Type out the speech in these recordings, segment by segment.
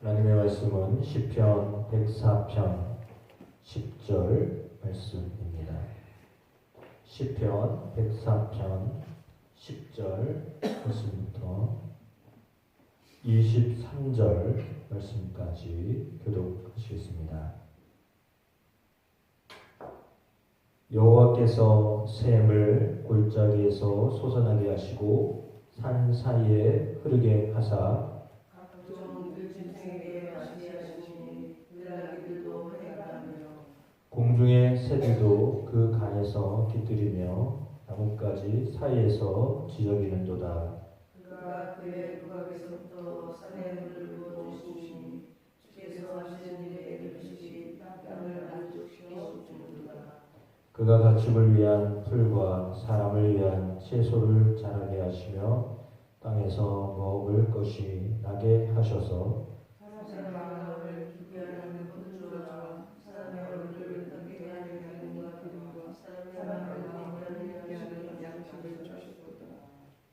하나님의 말씀은 시편 104편 10절 말씀입니다. 시편 104편 10절 말씀부터 23절 말씀까지 교독하시겠습니다. 여호와께서 샘을 골짜기에서 솟아나게 하시고 산 사이에 흐르게 하사 공중의 새들도 그 간에서 깃들이며 나뭇가지 사이에서 지저귀는도다. 그가 그의 부각에서부터 산에 물을 부어주시니 주께서 하시는 일에 그릇이 땅을 만족시켜 주는도다. 그가 가축을 위한 풀과 사람을 위한 채소를 자라게 하시며 땅에서 먹을 것이 나게 하셔서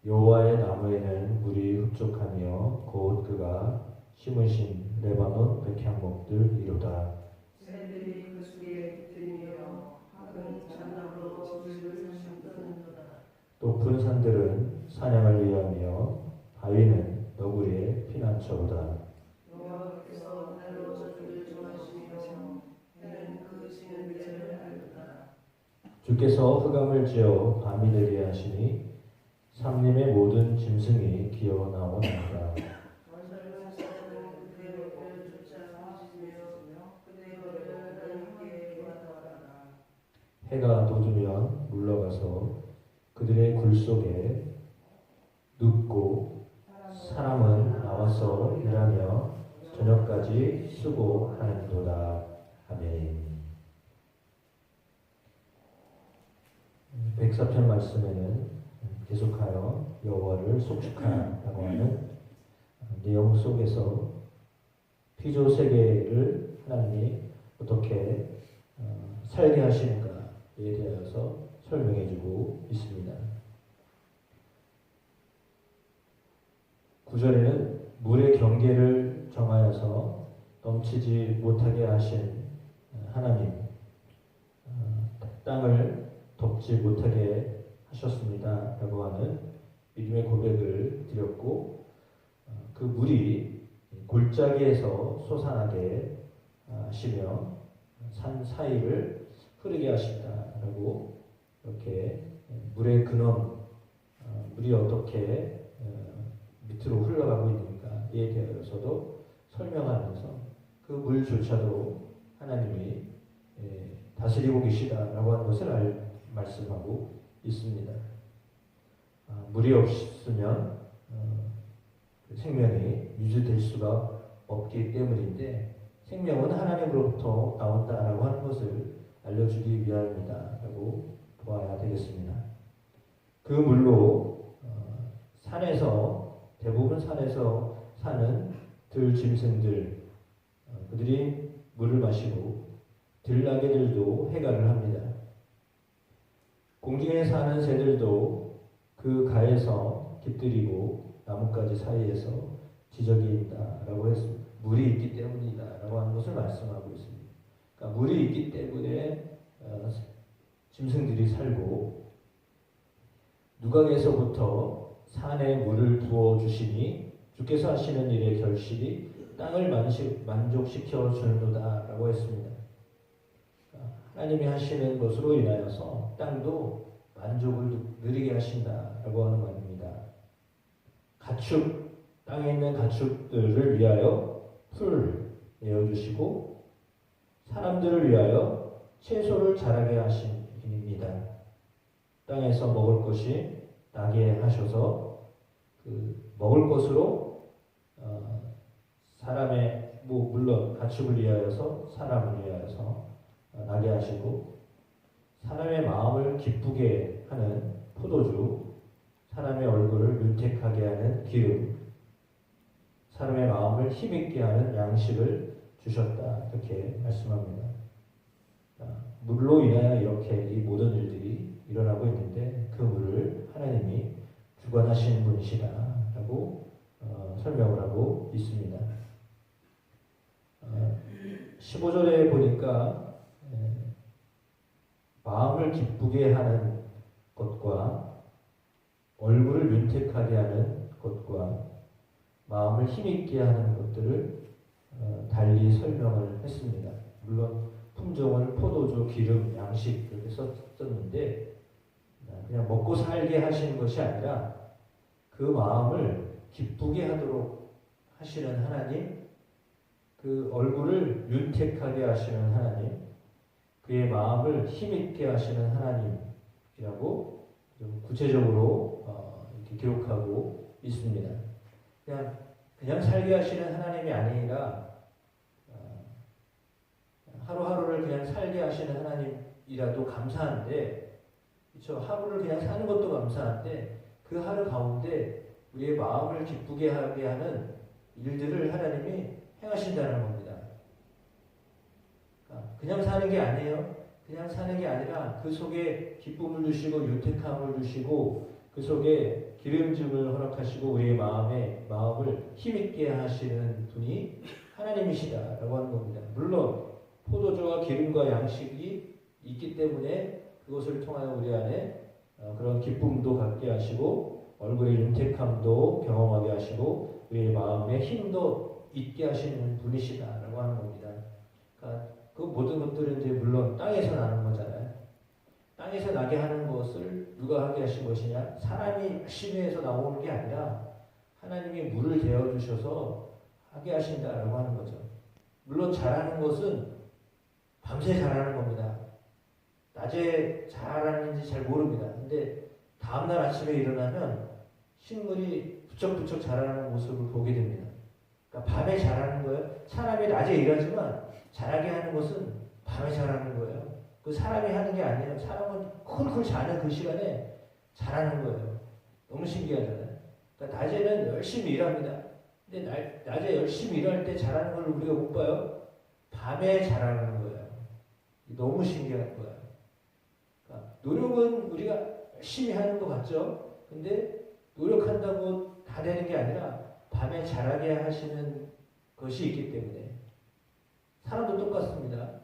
여호와의 나무에는 물이 흡족하며 곧 그가 심으신 레바논 백향목들이로다. 새들이 그 속에 깃들이며 학은 잔나무로 집을 심는도다. 높은 산들은 사냥을 위하며 바위는 너구리의 피난처로다. 여호와께서 날로 저주를 정하시며 해는 그 지는 데를 알도다. 주께서 흑암을 지어 밤이 되게 하시니 삼림의 모든 짐승이 기어 나오나이다. 젊은 사람은 그의 법을 쫓아 지으며 그의 법을 함께 구하더라. 해가 돋으면 물러가서 그들의 굴 속에 눕고 사람은 나와서 일하며 저녁까지 수고하는도다. 아멘. 104편 말씀에는 계속하여 여호와를 속축하라고 하는 내용 속에서 피조 세계를 하나님이 어떻게 살게 하시는가에 대해서 설명해주고 있습니다. 9절에는 물의 경계를 정하여서 넘치지 못하게 하신 하나님, 땅을 덮지 못하게 하셨습니다 라고 하는 믿음의 고백을 드렸고, 그 물이 골짜기에서 솟아나게 하시며 산 사이를 흐르게 하신다 라고, 이렇게 물의 근원, 물이 어떻게 밑으로 흘러가고 있는가에 대해서도 설명하면서 그 물조차도 하나님이 다스리고 계시다라고 하는 것을 말씀하고 있습니다. 물이 없으면 생명이 유지될 수가 없기 때문인데, 생명은 하나님으로부터 나온다라고 하는 것을 알려주기 위함이다라고 보아야 되겠습니다. 그 물로 대부분 산에서 사는 들짐승들, 그들이 물을 마시고 들나귀들도 해가를 합니다. 공중에 사는 새들도 그 가에서 깃들이고 나뭇가지 사이에서 지저귀인다라고 했습니다. 물이 있기 때문이다라고 하는 것을 말씀하고 있습니다. 그러니까 물이 있기 때문에 짐승들이 살고, 누각에서부터 산에 물을 부어주시니 주께서 하시는 일의 결실이 땅을 만족시켜 주는도다라고 했습니다. 하나님이 하시는 것으로 인하여서 땅도 만족을 누리게 하신다라고 하는 말입니다. 땅에 있는 가축들을 위하여 풀 내어주시고 사람들을 위하여 채소를 자라게 하십니다. 땅에서 먹을 것이 나게 하셔서 그 먹을 것으로 물론 가축을 위하여서 사람을 위하여서 나게 하시고, 사람의 마음을 기쁘게 하는 포도주, 사람의 얼굴을 윤택하게 하는 기름, 사람의 마음을 힘있게 하는 양식을 주셨다, 이렇게 말씀합니다. 물로 인하여 이렇게 이 모든 일들이 일어나고 있는데, 그 물을 하나님이 주관하시는 분이시다라고 설명을 하고 있습니다. 15절에 보니까 마음을 기쁘게 하는 것과 얼굴을 윤택하게 하는 것과 마음을 힘있게 하는 것들을 달리 설명을 했습니다. 물론 품종을 포도주, 기름, 양식 이렇게 썼는데 그냥 먹고 살게 하시는 것이 아니라 그 마음을 기쁘게 하도록 하시는 하나님, 그 얼굴을 윤택하게 하시는 하나님, 그의 마음을 힘있게 하시는 하나님이라고 좀 구체적으로 이렇게 기록하고 있습니다. 그냥 살게 하시는 하나님이 아니라 하루하루를 그냥 살게 하시는 하나님이라도 감사한데, 그렇죠? 하루를 그냥 사는 것도 감사한데 그 하루 가운데 우리의 마음을 기쁘게 하게 하는 일들을 하나님이 행하신다는 겁니다. 그냥 사는 게 아니에요. 그냥 사는 게 아니라 그 속에 기쁨을 주시고 윤택함을 주시고 그 속에 기름짐을 허락하시고 우리의 마음을 힘있게 하시는 분이 하나님이시다라고 하는 겁니다. 물론 포도주와 기름과 양식이 있기 때문에 그것을 통하여 우리 안에 그런 기쁨도 갖게 하시고 얼굴의 윤택함도 경험하게 하시고 우리의 마음에 힘도 있게 하시는 분이시다라고 하는 겁니다. 그러니까 그 모든 것들은 이제 물론 땅에서 나는 거잖아요. 땅에서 나게 하는 것을 누가 하게 하신 것이냐? 사람이 열심히 해서 나오는 게 아니라 하나님이 물을 대어 주셔서 하게 하신다라고 하는 거죠. 물론 자라는 것은 밤새 자라는 겁니다. 낮에 자라는지 잘 모릅니다. 근데 다음날 아침에 일어나면 식물이 부쩍부쩍 자라는 모습을 보게 됩니다. 그러니까 밤에 자라는 거예요. 사람이 낮에 일하지만 자라게 하는 것은 밤에 자라는 거예요. 그 사람이 하는 게 아니에요. 사람은 쿨쿨 자는 그 시간에 자라는 거예요. 너무 신기하잖아요. 그러니까 낮에는 열심히 일합니다. 근데 낮에 열심히 일할 때 자라는 걸 우리가 못 봐요. 밤에 자라는 거예요. 너무 신기한 거예요. 그러니까 노력은 우리가 열심히 하는 것 같죠? 근데 노력한다고 다 되는 게 아니라 밤에 자라게 하시는 것이 있기 때문에 사람도 똑같습니다.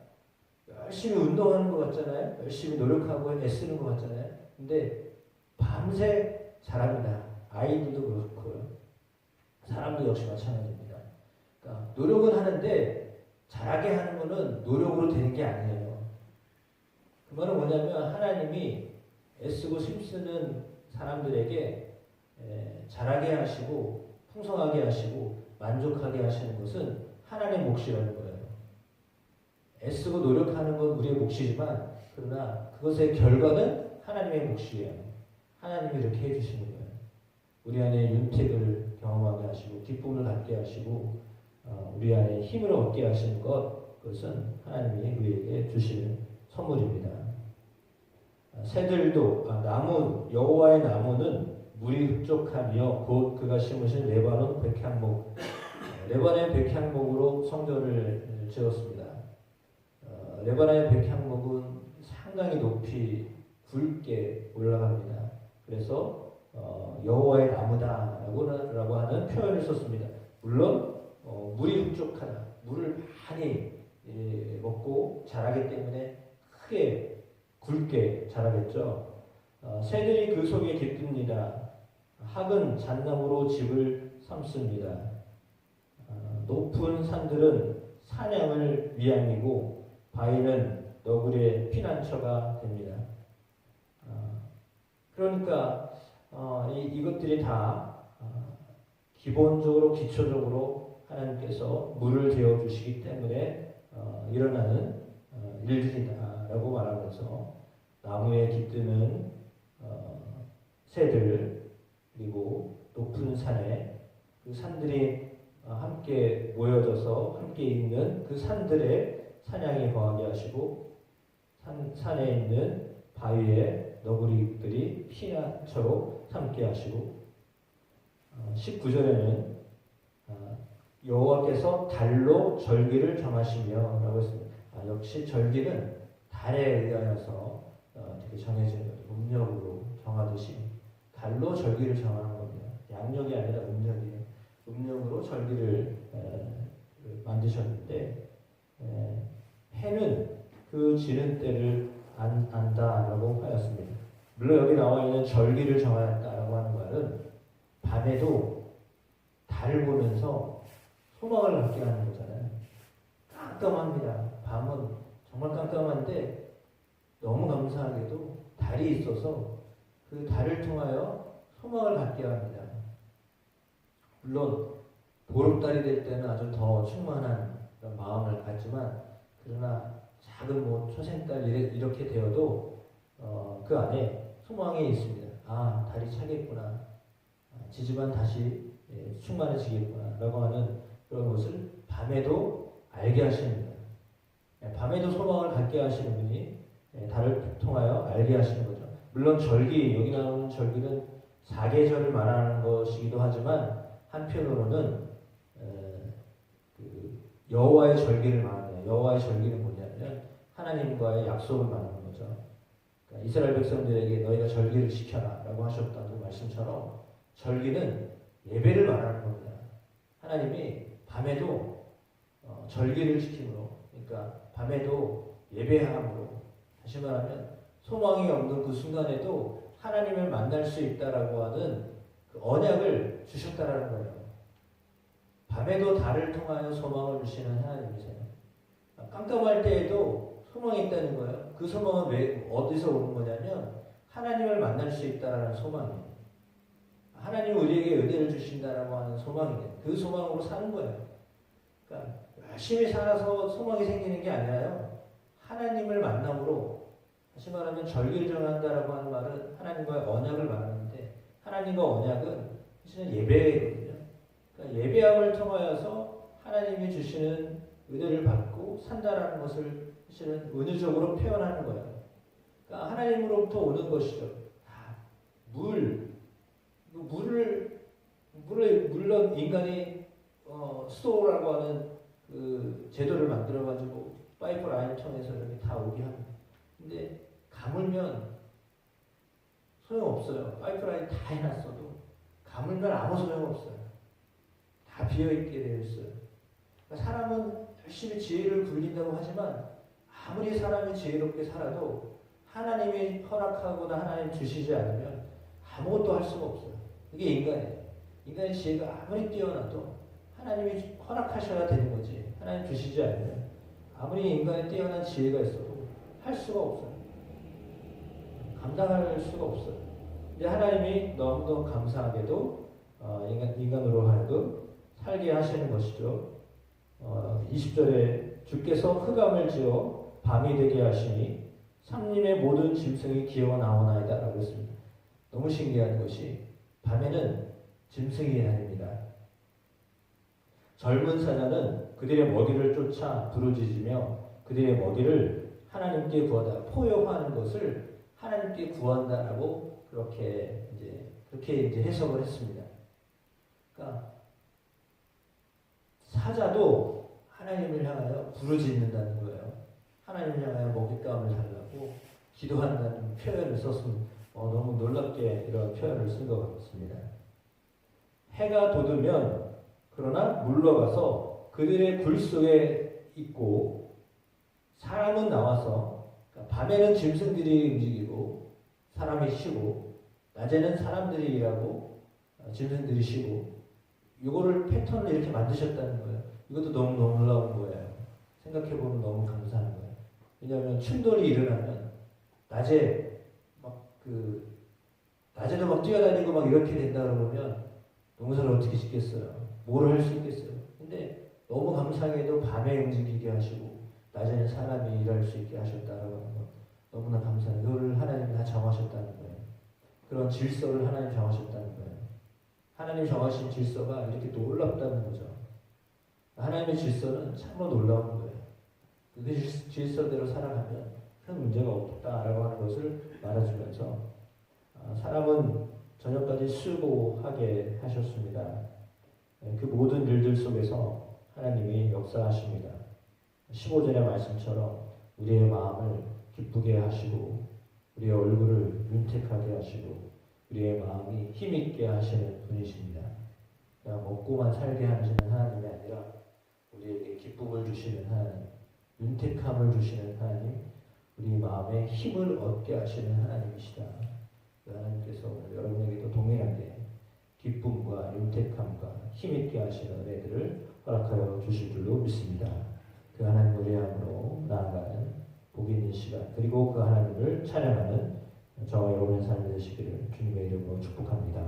열심히 운동하는 것 같잖아요. 열심히 노력하고 애쓰는 것 같잖아요. 근데 밤새 자랍니다. 아이들도 그렇고요. 사람도 역시 마찬가지입니다. 그러니까 노력은 하는데 자라게 하는 것은 노력으로 되는 게 아니에요. 그 말은 뭐냐면 하나님이 애쓰고 힘쓰는 사람들에게 자라게 하시고 풍성하게 하시고 만족하게 하시는 것은 하나님의 몫이라는 거예요. 애쓰고 노력하는 건 우리의 몫이지만 그러나 그것의 결과는 하나님의 몫이에요. 하나님이 이렇게 해주시는 거예요. 우리 안에 윤택을 경험하게 하시고 기쁨을 갖게 하시고 우리 안에 힘을 얻게 하시는 그것은 하나님이 우리에게 주시는 선물입니다. 새들도 여호와의 나무는 물이 흡족하며 곧 그가 심으신 레바논 백향목, 레바논 백향목으로 성전을 지었습니다. 레바논 백향목은 상당히 높이 굵게 올라갑니다. 그래서 여호와의 나무다라고 하는 표현을 썼습니다. 물론 물이 흡족하다, 물을 많이 먹고 자라기 때문에 크게 굵게 자라겠죠. 새들이 그 속에 깃듭니다. 학은 잣나무로 집을 삼습니다. 높은 산들은 사냥을 위함이고 바위는 너구리의 피난처가 됩니다. 그러니까 이것들이 다 기본적으로 기초적으로 하나님께서 물을 데워 주시기 때문에 일어나는 일들이다라고 말하면서 나무에 깃드는 새들 그리고 높은 산에 그 산들이 함께 모여져서 함께 있는 그 산들에 사냥이 거하게 하시고 산에 있는 바위에 너구리들이 피난처로 삼게 하시고 19절에는 여호와께서 달로 절기를 정하시며 라고 했습니다. 역시 절기는 달에 의하여서 되게 정해진 거죠. 음력으로 정하듯이 달로 절기를 정하는 겁니다. 양력이 아니라 음력이에요. 음력으로 절기를 만드셨는데 해는 그 지는 때를 안다라고 하였습니다. 물론 여기 나와 있는 절기를 정하였다라고 하는 말은 밤에도 달을 보면서 소망을 갖게 하는 거잖아요. 깜깜합니다. 밤은 정말 깜깜한데 너무 감사하게도 달이 있어서 그 달을 통하여 소망을 갖게 합니다. 물론 보름달이 될 때는 아주 더 충만한 그런 마음을 갖지만 그러나 작은 초생달 이렇게 되어도 그 안에 소망이 있습니다. 아, 달이 차겠구나. 지지만 다시 충만해지겠구나 라고 하는 그런 것을 밤에도 알게 하십니다. 밤에도 소망을 갖게 하시는 분이 달을 통하여 알게 하시는 거죠. 물론 절기, 여기 나오는 절기는 사계절을 말하는 것이기도 하지만 한편으로는 그 여호와의 절기를 말하네요. 여호와의 절기는 뭐냐면 하나님과의 약속을 말하는 거죠. 그러니까 이스라엘 백성들에게 너희가 절기를 지켜라 라고 하셨다는 말씀처럼 절기는 예배를 말하는 겁니다. 하나님이 밤에도 절기를 지킴으로, 그러니까 밤에도 예배함으로, 다시 말하면 소망이 없는 그 순간에도 하나님을 만날 수 있다라고 하는 그 언약을 주셨다라는 거예요. 밤에도 달을 통하여 소망을 주시는 하나님이세요. 깜깜할 때에도 소망이 있다는 거예요. 그 소망은 어디서 오는 거냐면 하나님을 만날 수 있다라는 소망이에요. 하나님이 우리에게 은혜를 주신다라고 하는 소망이에요. 그 소망으로 사는 거예요. 그러니까 열심히 살아서 소망이 생기는 게 아니라요. 하나님을 만남으로, 다시 말하면 절기를 정한다라고 하는 말은 하나님과의 언약을 말하는데 하나님과 언약은 사실은 예배거든요. 그러니까 예배함을 통하여서 하나님이 주시는 은혜를 받고 산다라는 것을 사실은 은유적으로 표현하는 거예요. 그러니까 하나님으로부터 오는 것이죠. 물을 물론 인간이 수도라고 하는 그 제도를 만들어가지고 파이프 라인을 통해서 이렇게 다 오게 합니다. 근데 가물면 소용없어요. 파이프 라인 다 해놨어도 가물면 아무 소용없어요. 다 비어있게 되어 있어요. 그러니까 사람은 열심히 지혜를 굴린다고 하지만 아무리 사람이 지혜롭게 살아도 하나님이 허락하거나 하나님 주시지 않으면 아무것도 할 수가 없어요. 그게 인간이에요. 인간의 지혜가 아무리 뛰어나도 하나님이 허락하셔야 되는 거지. 하나님 주시지 않으면 아무리 인간의 뛰어난 지혜가 있어도 할 수가 없어요. 감당할 수가 없어요. 근데 하나님이 너무도 감사하게도 인간으로 하여금 살게 하시는 것이죠. 20절에 주께서 흑암을 지어 밤이 되게 하시니 삼림의 모든 짐승이 기어가 나오나이다 라고 했습니다. 너무 신기한 것이 밤에는 짐승이 다닙니다. 젊은 사자는 그들의 먹이를 쫓아 부르짖으며 그들의 먹이를 하나님께 구하다, 포효하는 것을 하나님께 구한다라고 그렇게 이제 해석을 했습니다. 그러니까 사자도 하나님을 향하여 부르짖는다는 거예요. 하나님을 향하여 먹잇감을 달라고 기도한다는 표현을 썼습니다. 너무 놀랍게 이런 표현을 쓴 것 같습니다. 해가 돋으면 그러나 물러가서 그들의 굴 속에 있고 사람은 나와서, 그러니까 밤에는 짐승들이 움직이고 사람이 쉬고 낮에는 사람들이 일하고 짐승들이 쉬고, 이거를 패턴을 이렇게 만드셨다는 거예요. 이것도 너무 놀라운 거예요. 생각해보면 너무 감사한 거예요. 왜냐하면 충돌이 일어나면 낮에도 막 뛰어다니고 막 이렇게 된다 그러면 농사를 어떻게 짓겠어요? 뭘 할 수 있겠어요? 근데 너무 감사하게도 밤에 움직이게 하시고 낮에는 사람이 일할 수 있게 하셨다라고 하는 것, 너무나 감사해요. 이거를 하나님이 다 정하셨다는 거예요. 그런 질서를 하나님 정하셨다는 거예요. 하나님 정하신 질서가 이렇게 놀랍다는 거죠. 하나님의 질서는 참으로 놀라운 거예요. 그 질서대로 살아가면 큰 문제가 없다라고 하는 것을 말해주면서 사람은 저녁까지 수고하게 하셨습니다. 그 모든 일들 속에서 하나님이 역사하십니다. 15절의 말씀처럼 우리의 마음을 기쁘게 하시고 우리의 얼굴을 윤택하게 하시고 우리의 마음이 힘있게 하시는 분이십니다. 그냥 먹고만 살게 하시는 하나님이 아니라 우리에게 주시는 하나님, 윤택함을 주시는 하나님, 우리 마음에 힘을 얻게 하시는 하나님이시다. 그 하나님께서 오늘 여러분에게도 동일하게 기쁨과 윤택함과 힘있게 하시는 은혜들을 허락하여 주실 줄로 믿습니다. 그 하나님 노래함으로 나아가는 복 있는 시간, 그리고 그 하나님을 찬양하는 저와 여러분의 삶이 되시기를 주님의 이름으로 축복합니다.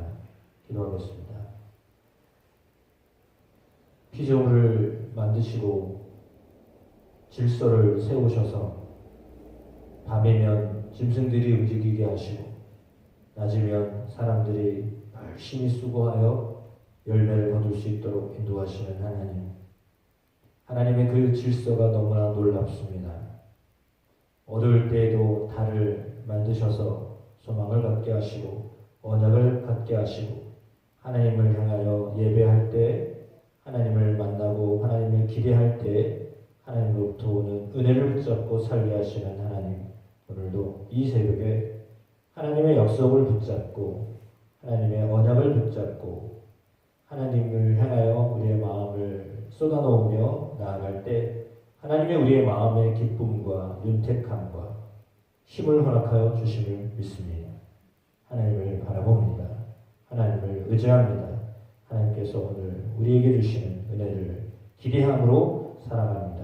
기도하겠습니다. 피조물을 만드시고 질서를 세우셔서 밤이면 짐승들이 움직이게 하시고 낮이면 사람들이 열심히 수고하여 열매를 거둘 수 있도록 인도하시는 하나님, 하나님의 그 질서가 너무나 놀랍습니다. 어두울 때에도 달을 만드셔서 소망을 갖게 하시고 언약을 갖게 하시고 하나님을 향하여 예배할 때, 하나님을 만나고 하나님을 기대할 때 하나님으로부터 오는 은혜를 붙잡고 살게 하시는 하나님, 오늘도 이 새벽에 하나님의 약속을 붙잡고 하나님의 언약을 붙잡고 하나님을 향하여 우리의 마음을 쏟아놓으며 나아갈 때 하나님의 우리의 마음의 기쁨과 윤택함과 힘을 허락하여 주심을 믿습니다. 하나님을 바라봅니다. 하나님을 의지합니다. 하나님께서 오늘 우리에게 주시는 은혜를 기대함으로 살아갑니다.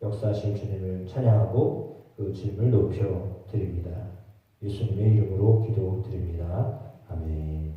역사하신 주님을 찬양하고 그 주님을 높여 드립니다. 예수님의 이름으로 기도드립니다. 아멘.